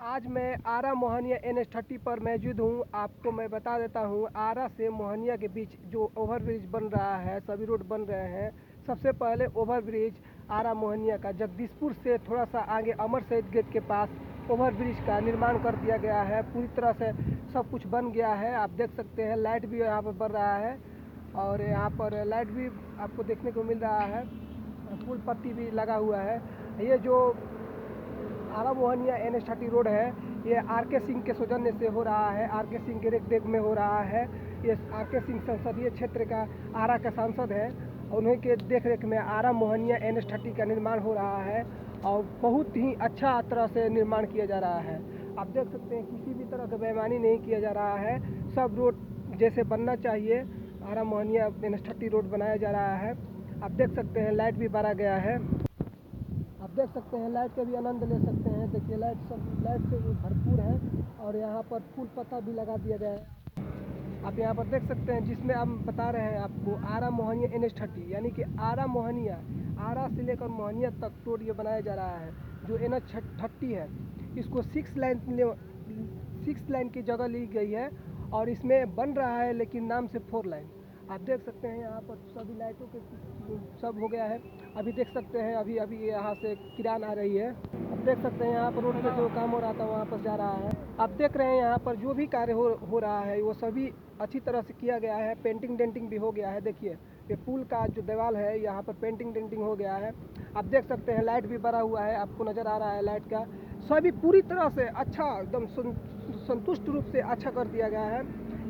आज मैं आरा मोहनिया NH30 पर मौजूद हूँ। आपको मैं बता देता हूँ, आरा से मोहनिया के बीच जो ओवरब्रिज बन रहा है, सभी रोड बन रहे हैं। सबसे पहले ओवरब्रिज आरा मोहनिया का जगदीशपुर से थोड़ा सा आगे अमर शहीद गेट के पास ओवरब्रिज का निर्माण कर दिया गया है। पूरी तरह से सब कुछ बन गया है। आप देख सकते हैं, लाइट भी यहाँ पर बन रहा है और यहाँ पर लाइट भी आपको देखने को मिल रहा है। फूल पत्ती भी लगा हुआ है। ये जो आरा मोहनिया NH30 रोड है, ये RK सिंह के सौजन्य से हो रहा है। RK सिंह के रेख में हो रहा है। ये RK सिंह संसदीय क्षेत्र का आरा का सांसद है। उन्हीं के देख रेख में आरा मोहनिया NH30 का निर्माण हो रहा है और बहुत ही अच्छा तरह से निर्माण किया जा रहा है। आप देख सकते हैं, किसी भी तरह का बेईमानी नहीं किया जा रहा है। सब रोड जैसे बनना चाहिए, आरा मोहनिया NH30 रोड बनाया जा रहा है। आप देख सकते हैं, लाइट भी बारा गया है। आप देख सकते हैं, लाइट का भी आनंद ले सकते हैं। देखिए, लाइट से भरपूर है और यहाँ पर फूल पत्ता भी लगा दिया गया है। आप यहाँ पर देख सकते हैं, जिसमें हम बता रहे हैं आपको आरा मोहनिया NH30, यानी कि आरा मोहनिया, आरा से लेकर मोहनिया तक रोड ये बनाया जा रहा है। जो NH30 है, इसको 6 लाइन की जगह ली गई है और इसमें बन रहा है, लेकिन नाम से 4 लाइन। आप देख सकते हैं, यहाँ पर सभी लाइटों के सब हो गया है। अभी देख सकते हैं, अभी यहाँ से किरान आ रही है। आप देख सकते हैं, यहाँ पर रोड पे जो काम हो रहा था वहाँ पर जा रहा है। आप देख रहे हैं, यहाँ पर जो भी कार्य हो रहा है वो सभी अच्छी तरह से किया गया है। पेंटिंग डेंटिंग भी हो गया है। देखिए, ये पुल का जो दीवार है, यहाँ पर पेंटिंग डेंटिंग हो गया है। आप देख सकते हैं, लाइट भी बड़ा हुआ है, आपको नज़र आ रहा है लाइट का। सभी पूरी तरह से अच्छा, एकदम संतुष्ट रूप से अच्छा कर दिया गया है।